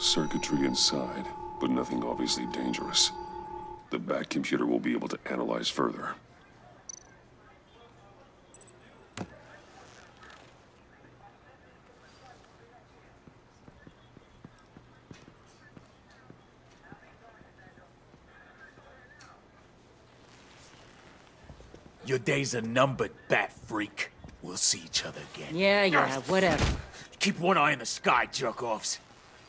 Circuitry inside, but nothing obviously dangerous. The Bat computer will be able to analyze further. Your days are numbered, Bat Freak. We'll see each other again. Yeah, whatever. Keep one eye in the sky, jerk-offs.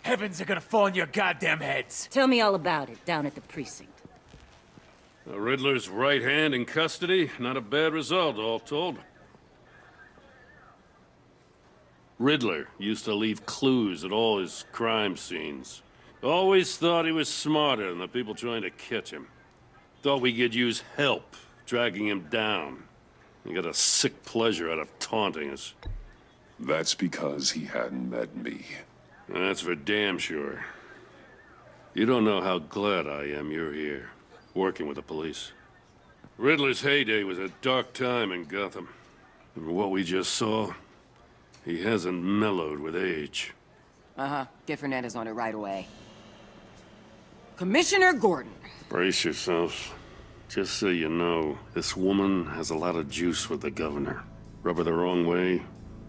Heavens are gonna fall on your goddamn heads. Tell me all about it down at the precinct. The Riddler's right hand in custody. Not a bad result, all told. Riddler used to leave clues at all his crime scenes. Always thought he was smarter than the people trying to catch him. Thought we could use help dragging him down. He got a sick pleasure out of taunting us. That's because he hadn't met me. That's for damn sure. You don't know how glad I am you're here, working with the police. Riddler's heyday was a dark time in Gotham. And for what we just saw, he hasn't mellowed with age. Uh-huh. Get Fernandez on it right away. Commissioner Gordon. Brace yourselves. Just so you know, this woman has a lot of juice with the governor. Rub her the wrong way,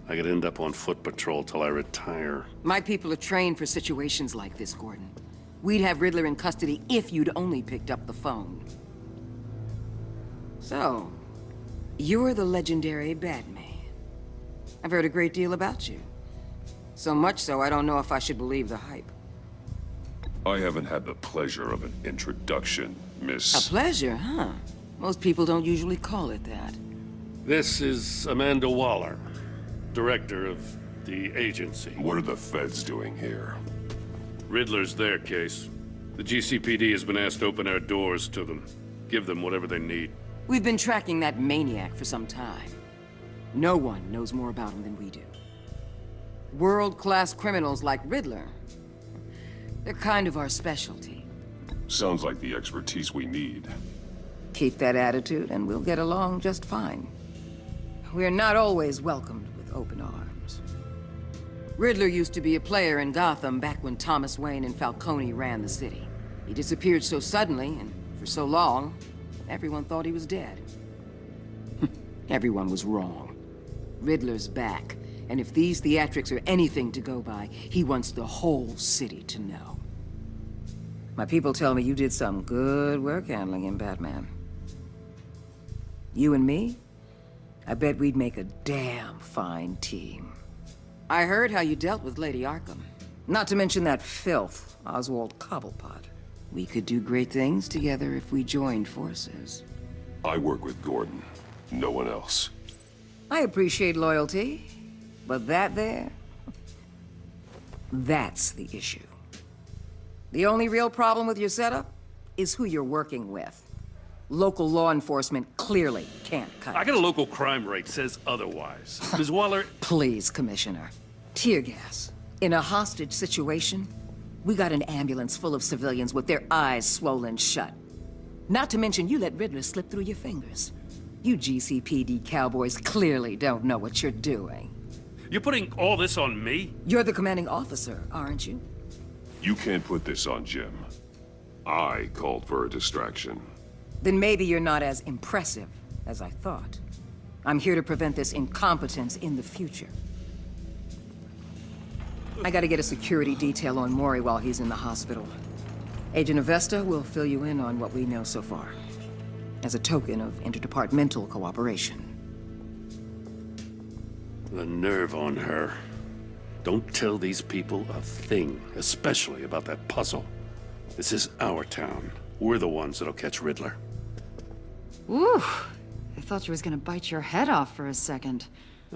I could end up on foot patrol till I retire. My people are trained for situations like this, Gordon. We'd have Riddler in custody if you'd only picked up the phone. So, you're the legendary Batman. I've heard a great deal about you. So much so, I don't know if I should believe the hype. I haven't had the pleasure of an introduction, Miss... A pleasure, huh? Most people don't usually call it that. This is Amanda Waller, director of the agency. What are the feds doing here? Riddler's their case. The GCPD has been asked to open our doors to them. Give them whatever they need. We've been tracking that maniac for some time. No one knows more about him than we do. World-class criminals like Riddler. They're kind of our specialty. Sounds like the expertise we need. Keep that attitude and we'll get along just fine. We're not always welcomed with open arms. Riddler used to be a player in Gotham back when Thomas Wayne and Falcone ran the city. He disappeared so suddenly and for so long, everyone thought he was dead. Everyone was wrong. Riddler's back, and if these theatrics are anything to go by, he wants the whole city to know. My people tell me you did some good work handling him, Batman. You and me? I bet we'd make a damn fine team. I heard how you dealt with Lady Arkham. Not to mention that filth, Oswald Cobblepot. We could do great things together if we joined forces. I work with Gordon. No one else. I appreciate loyalty, but that there... that's the issue. The only real problem with your setup is who you're working with. Local law enforcement clearly can't cut I it. got a local crime rate says otherwise. Ms. Waller... Please, Commissioner. Tear gas. In a hostage situation, we got an ambulance full of civilians with their eyes swollen shut. Not to mention you let Riddler slip through your fingers. You GCPD cowboys clearly don't know what you're doing. You're putting all this on me? You're the commanding officer, aren't you? You can't put this on Jim. I called for a distraction. Then maybe you're not as impressive as I thought. I'm here to prevent this incompetence in the future. I gotta get a security detail on Maury while he's in the hospital. Agent Avesta will fill you in on what we know so far, as a token of interdepartmental cooperation. The nerve on her. Don't tell these people a thing, especially about that puzzle. This is our town. We're the ones that'll catch Riddler. Ooh, I thought you was gonna bite your head off for a second.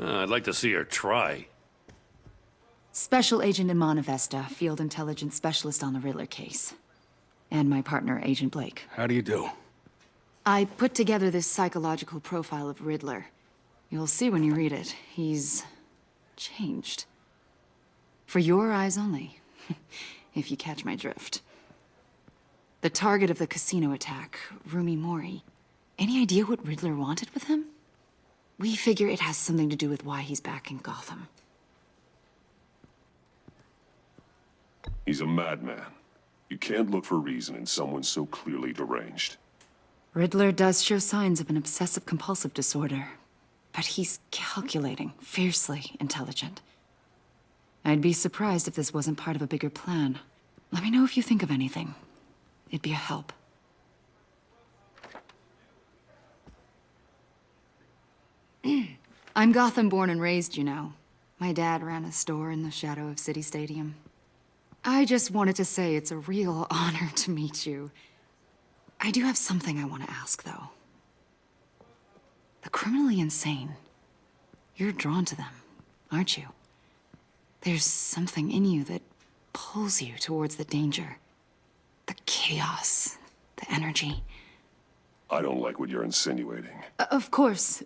I'd like to see her try. Special Agent Iman Avesta, Field Intelligence Specialist on the Riddler case. And my partner, Agent Blake. How do you do? I put together this psychological profile of Riddler. You'll see when you read it. He's... changed. For your eyes only, if you catch my drift. The target of the casino attack, Rumi Mori. Any idea what Riddler wanted with him? We figure it has something to do with why he's back in Gotham. He's a madman. You can't look for reason in someone so clearly deranged. Riddler does show signs of an obsessive-compulsive disorder, but he's calculating, fiercely intelligent. I'd be surprised if this wasn't part of a bigger plan. Let me know if you think of anything. It'd be a help. I'm Gotham born and raised, you know. My dad ran a store in the shadow of City Stadium. I just wanted to say it's a real honor to meet you. I do have something I want to ask, though. The criminally insane. You're drawn to them, aren't you? There's something in you that pulls you towards the danger. The chaos, the energy. I don't like what you're insinuating. Of course,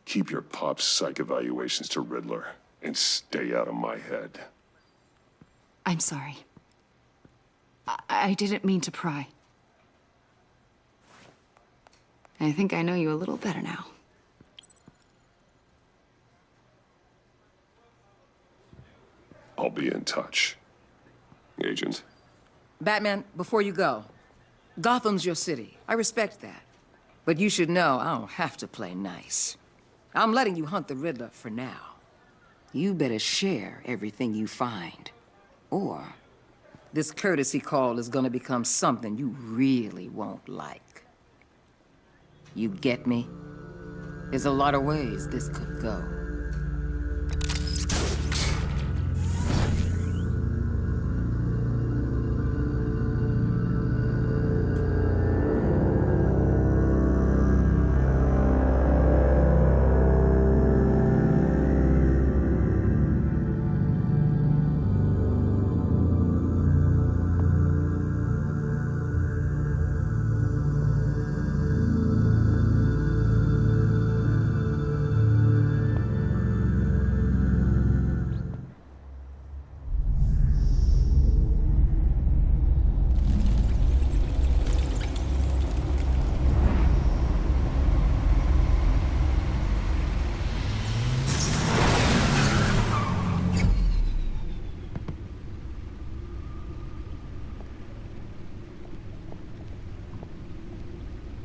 Keep your pop's psych evaluations to Riddler, and stay out of my head. I'm sorry. I didn't mean to pry. I think I know you a little better now. I'll be in touch. Agent. Batman, before you go, Gotham's your city. I respect that. But you should know I don't have to play nice. I'm letting you hunt the Riddler for now. You better share everything you find. Or this courtesy call is gonna become something you really won't like. You get me? There's a lot of ways this could go.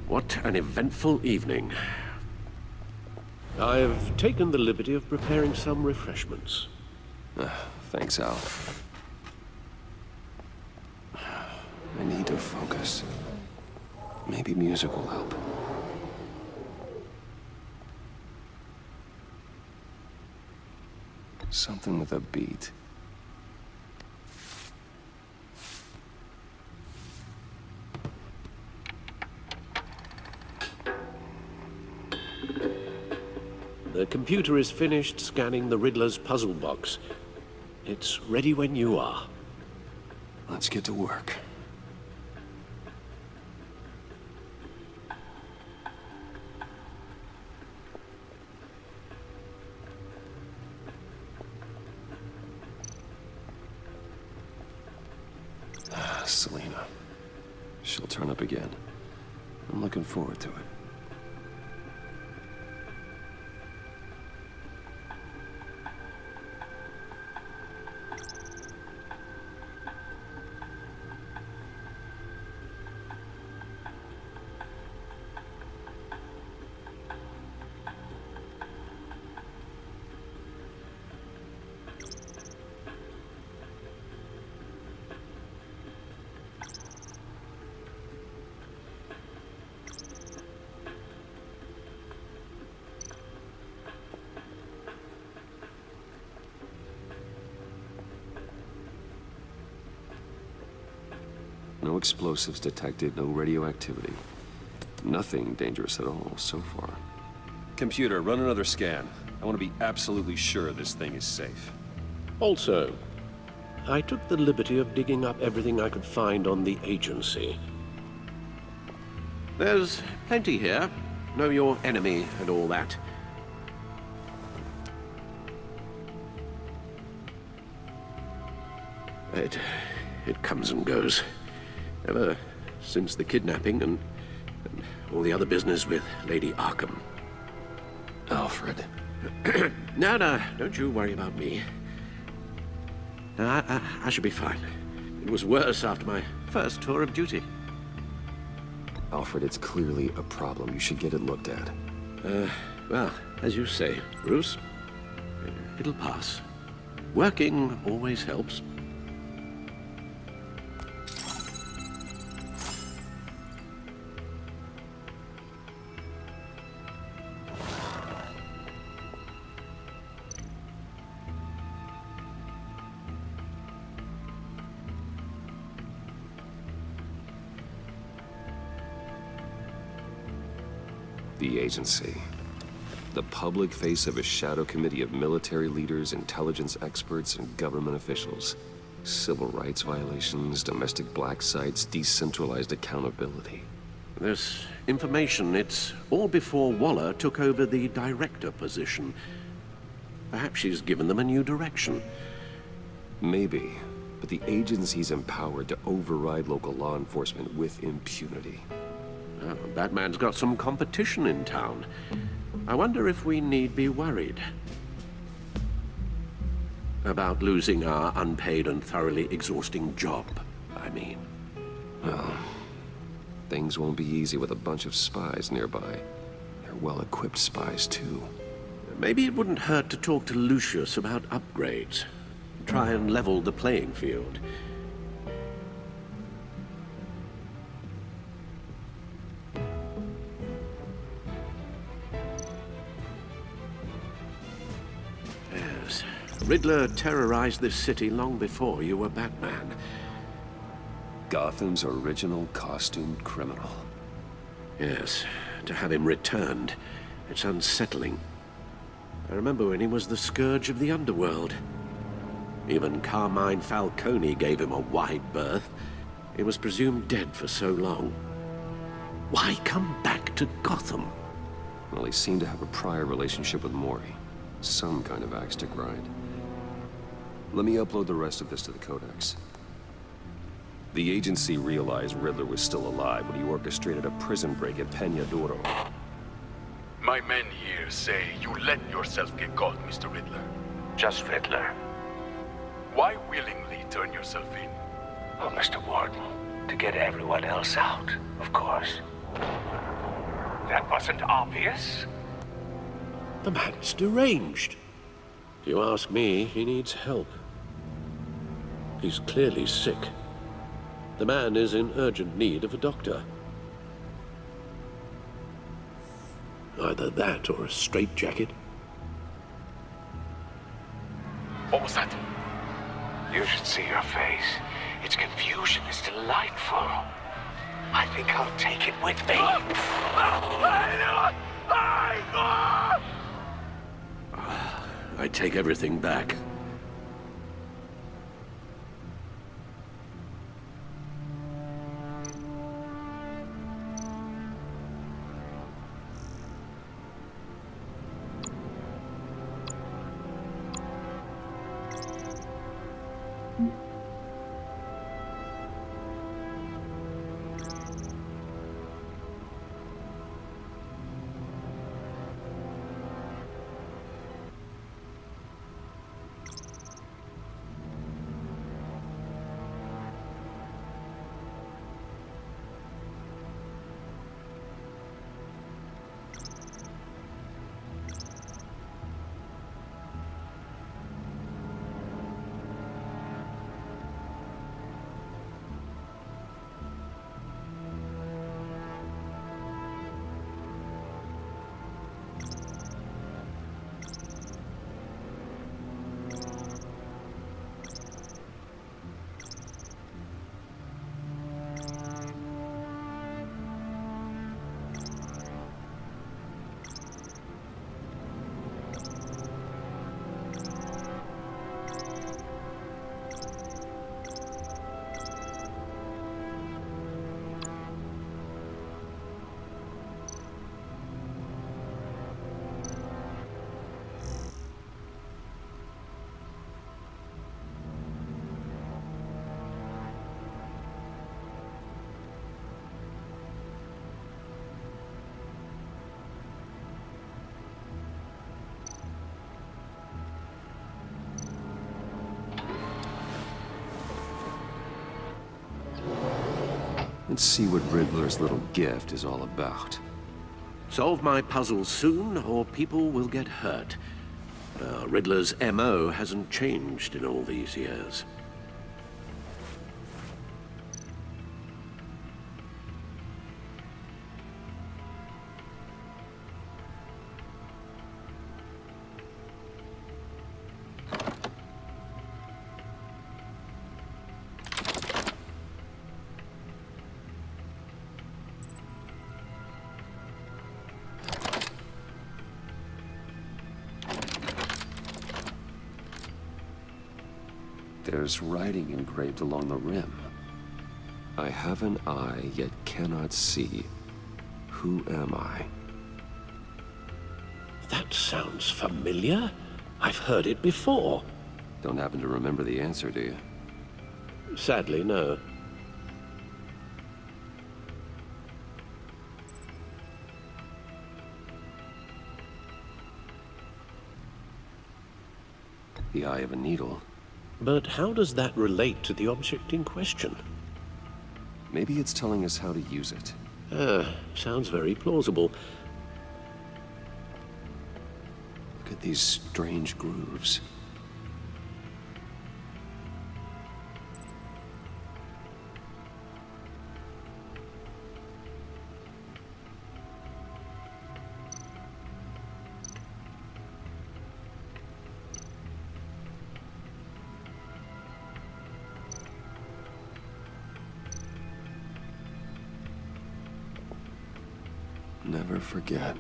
What an eventful evening. I've taken the liberty of preparing some refreshments. Thanks, Al. I need to focus. Maybe music will help. Something with a beat. The computer is finished scanning the Riddler's puzzle box. It's ready when you are. Let's get to work. Selena. She'll turn up again. I'm looking forward to it. No explosives detected, no radioactivity. Nothing dangerous at all so far. Computer, run another scan. I want to be absolutely sure this thing is safe. Also, I took the liberty of digging up everything I could find on the agency. There's plenty here. Know your enemy and all that. It comes and goes. Ever since the kidnapping and all the other business with Lady Arkham. Alfred. No, don't you worry about me. No, I should be fine. It was worse after my first tour of duty. Alfred, it's clearly a problem. You should get it looked at. Well, as you say, Bruce, it'll pass. Working always helps. The agency. The public face of a shadow committee of military leaders, intelligence experts, and government officials. Civil rights violations, domestic black sites, decentralized accountability. This information, it's all before Waller took over the director position. Perhaps she's given them a new direction. Maybe, but the agency's empowered to override local law enforcement with impunity. Oh, Batman's got some competition in town. I wonder if we need be worried about losing our unpaid and thoroughly exhausting job, I mean. Well, things won't be easy with a bunch of spies nearby. They're well-equipped spies, too. Maybe it wouldn't hurt to talk to Lucius about upgrades. Try and level the playing field. Yes. Riddler terrorized this city long before you were Batman. Gotham's original costumed criminal. Yes, to have him returned, it's unsettling. I remember when he was the scourge of the underworld. Even Carmine Falcone gave him a wide berth. He was presumed dead for so long. Why come back to Gotham? Well, he seemed to have a prior relationship with Mori. Some kind of axe to grind. Let me upload the rest of this to the Codex. The agency realized Riddler was still alive when he orchestrated a prison break at Peña Duro. My men here say you let yourself get caught, Mr. Riddler. Just Riddler. Why willingly turn yourself in? Oh, Mr. Warden, to get everyone else out, of course. That wasn't obvious. The man's deranged. If you ask me, he needs help. He's clearly sick. The man is in urgent need of a doctor. Either that or a straitjacket. What was that? You should see your face. Its confusion is delightful. I think I'll take it with me. I take everything back. Let's see what Riddler's little gift is all about. Solve my puzzles soon, or people will get hurt. Riddler's MO hasn't changed in all these years. There's writing engraved along the rim. I have an eye, yet cannot see. Who am I? That sounds familiar. I've heard it before. Don't happen to remember the answer, do you? Sadly, no. The eye of a needle. But how does that relate to the object in question? Maybe it's telling us how to use it. Sounds very plausible. Look at these strange grooves. Never forget.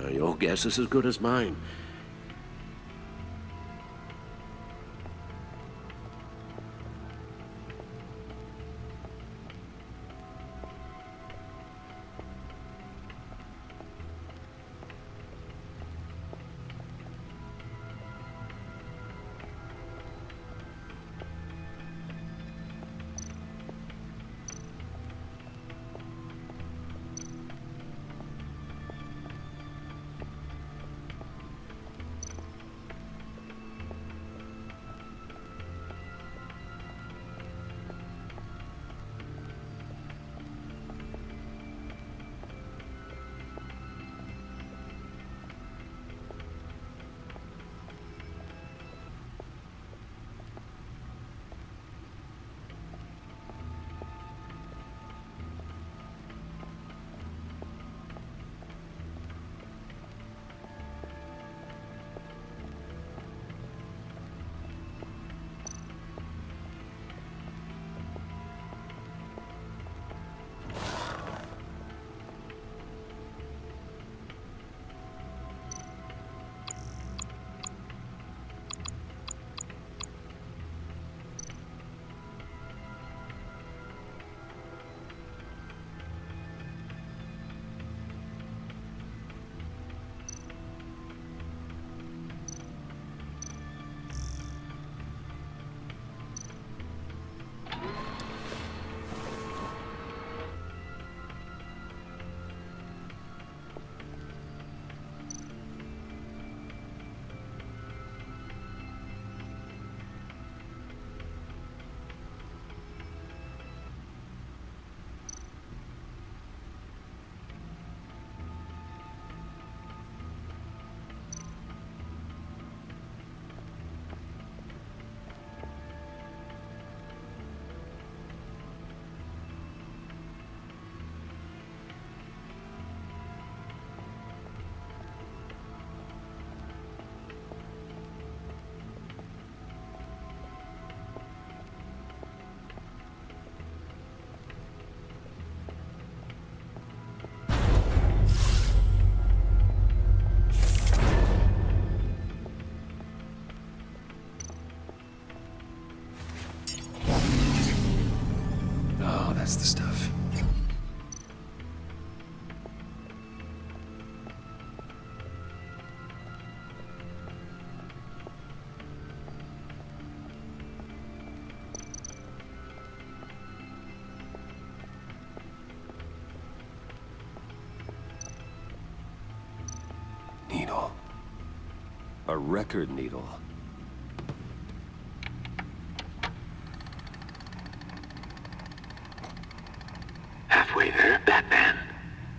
Your guess is as good as mine. That's the stuff. Needle. A record needle. Halfway there, Batman.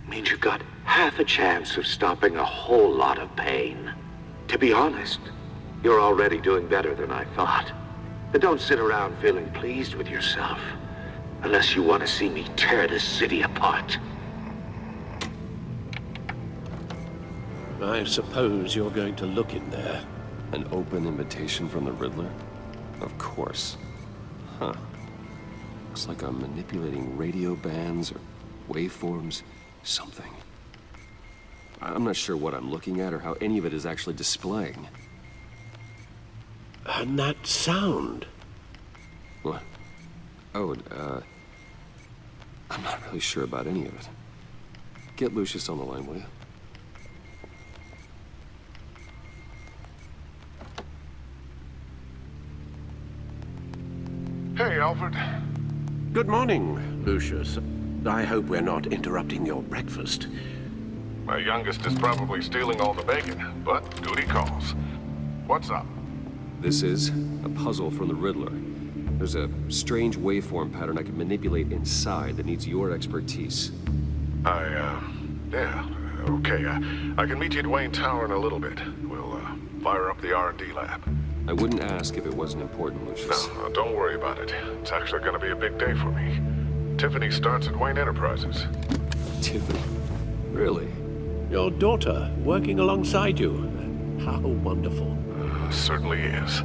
Means you've got half a chance of stopping a whole lot of pain. To be honest, you're already doing better than I thought. But don't sit around feeling pleased with yourself. Unless you want to see me tear this city apart. I suppose you're going to look in there. An open invitation from the Riddler? Of course. Huh. Looks like I'm manipulating radio bands or waveforms, something. I'm not sure what I'm looking at or how any of it is actually displaying. And that sound. What? Oh, I'm not really sure about any of it. Get Lucius on the line, will you? Hey, Alfred. Good morning, Lucius. I hope we're not interrupting your breakfast. My youngest is probably stealing all the bacon, but duty calls. What's up? This is a puzzle from the Riddler. There's a strange waveform pattern I can manipulate inside that needs your expertise. Yeah, okay. I can meet you at Wayne Tower in a little bit. We'll, fire up the R&D lab. I wouldn't ask if it wasn't important, Lucius. No, don't worry about it. It's actually gonna be a big day for me. Tiffany starts at Wayne Enterprises. Tiffany? Really? Your daughter working alongside you. How wonderful. Certainly is.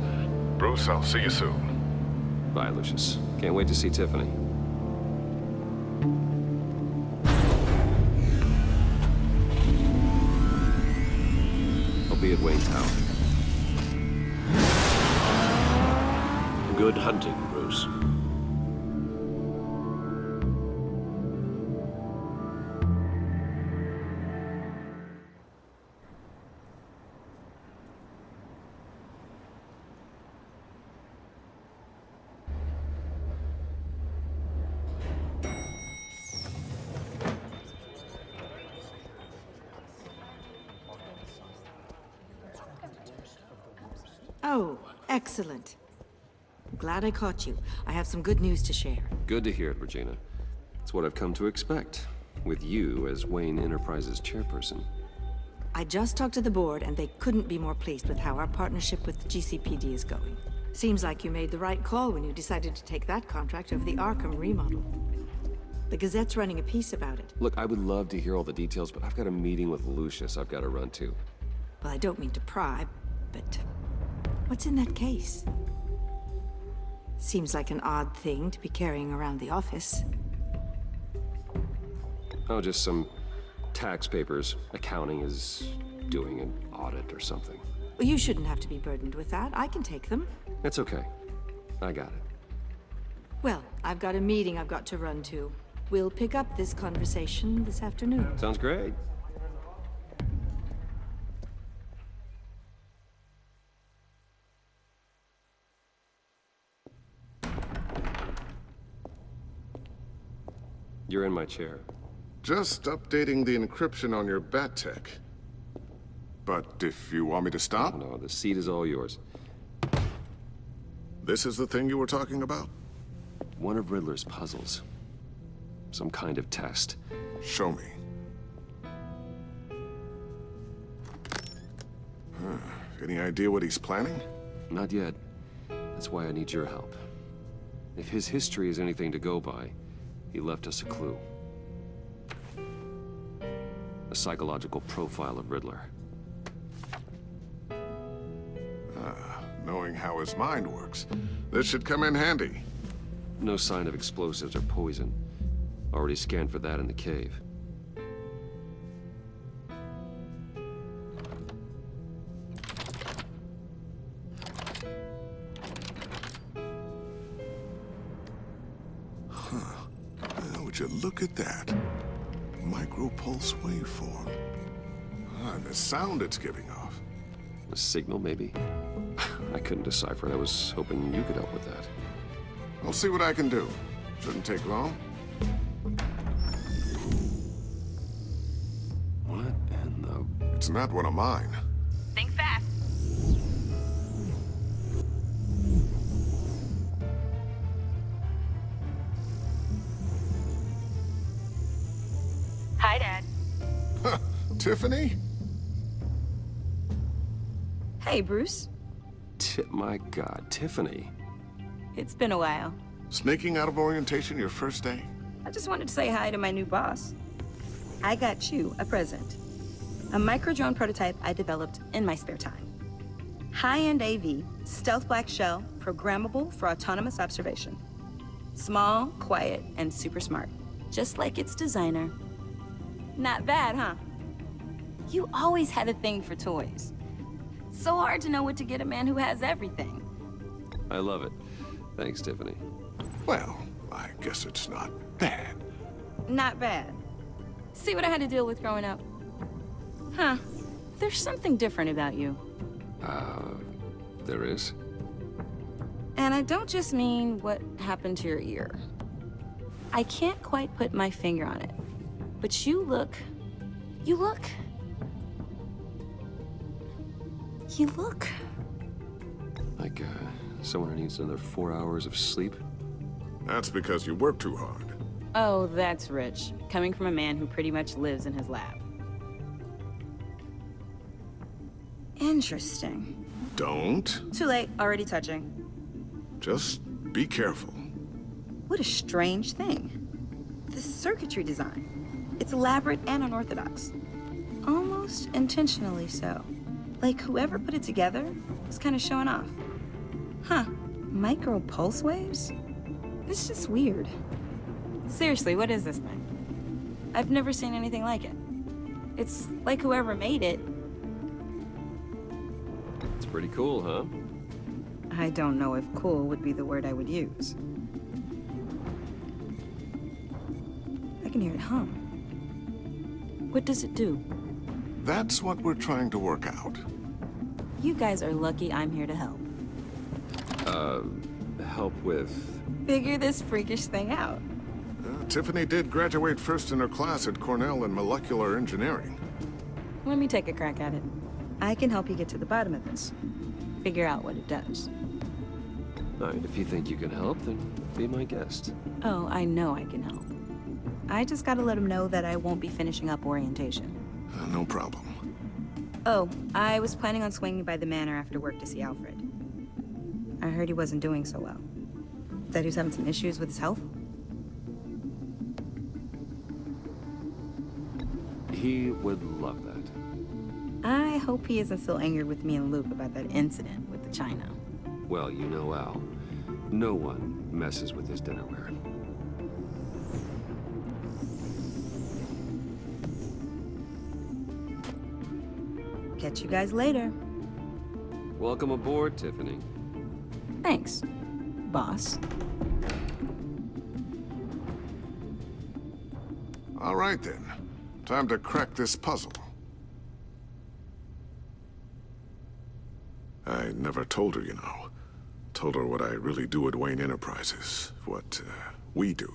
Bruce, I'll see you soon. Bye, Lucius. Can't wait to see Tiffany. I'll be at Wayne Tower. Good hunting, Bruce. Oh, excellent. Glad I caught you. I have some good news to share. Good to hear it, Regina. It's what I've come to expect, with you as Wayne Enterprises chairperson. I just talked to the board, and they couldn't be more pleased with how our partnership with the GCPD is going. Seems like you made the right call when you decided to take that contract over the Arkham remodel. The Gazette's running a piece about it. Look, I would love to hear all the details, but I've got a meeting with Lucius I've got to run to. Well, I don't mean to pry, but what's in that case? Seems like an odd thing to be carrying around the office. Oh, just some tax papers. Accounting is doing an audit or something. Well, you shouldn't have to be burdened with that. I can take them. It's okay. I got it. Well, I've got a meeting I've got to run to. We'll pick up this conversation this afternoon. Sounds great. You're in my chair. Just updating the encryption on your bat tech. But if you want me to stop, No, the seat is all yours. this is the thing you were talking about? One of Riddler's puzzles. Some kind of test. Show me. Any idea what he's planning? Not yet. That's why I need your help. If his history is anything to go by, he left us a clue. A psychological profile of Riddler. Knowing how his mind works, this should come in handy. No sign of explosives or poison. Already scanned for that in the cave. Would you look at that? Micropulse waveform. And the sound it's giving off. A signal, maybe? I couldn't decipher it. I was hoping you could help with that. I'll see what I can do. Shouldn't take long. What in the... It's not one of mine. Think fast. Hi, Dad. Tiffany? Hey, Bruce. My God, Tiffany. It's been a while. Sneaking out of orientation your first day? I just wanted to say hi to my new boss. I got you a present. A micro-drone prototype I developed in my spare time. High-end AV, stealth black shell, programmable for autonomous observation. Small, quiet, and super smart. Just like its designer. Not bad, huh? You always had a thing for toys. So hard to know what to get a man who has everything. I love it. Thanks, Tiffany. Well, I guess it's not bad. Not bad. See what I had to deal with growing up? Huh. There's something different about you. There is? And I don't just mean what happened to your ear. I can't quite put my finger on it. But you look... Like, someone who needs another 4 hours of sleep? That's because you work too hard. Oh, that's rich. Coming from a man who pretty much lives in his lab. Interesting. Don't. Too late, already touching. Just be careful. What a strange thing. The circuitry design. It's elaborate and unorthodox. Almost intentionally so. Like whoever put it together was kind of showing off. Huh, micro pulse waves? It's just weird. Seriously, what is this thing? I've never seen anything like it. It's like whoever made it. It's pretty cool, huh? I don't know if cool would be the word I would use. I can hear it hum. What does it do? That's what we're trying to work out. You guys are lucky I'm here to help. Help with... Figure this freakish thing out. Tiffany did graduate first in her class at Cornell in molecular engineering. Let me take a crack at it. I can help you get to the bottom of this. Figure out what it does. All right, if you think you can help, then be my guest. Oh, I know I can help. I just gotta let him know that I won't be finishing up orientation. No problem. Oh, I was planning on swinging by the manor after work to see Alfred. I heard he wasn't doing so well. That he was having some issues with his health? He would love that. I hope he isn't still angry with me and Luke about that incident with the china. Well, you know Al. No one messes with his dinnerware. Catch you guys later. Welcome aboard, Tiffany. Thanks, boss. All right, then. Time to crack this puzzle. I never told her, you know. Told her what I really do at Wayne Enterprises. What, we do.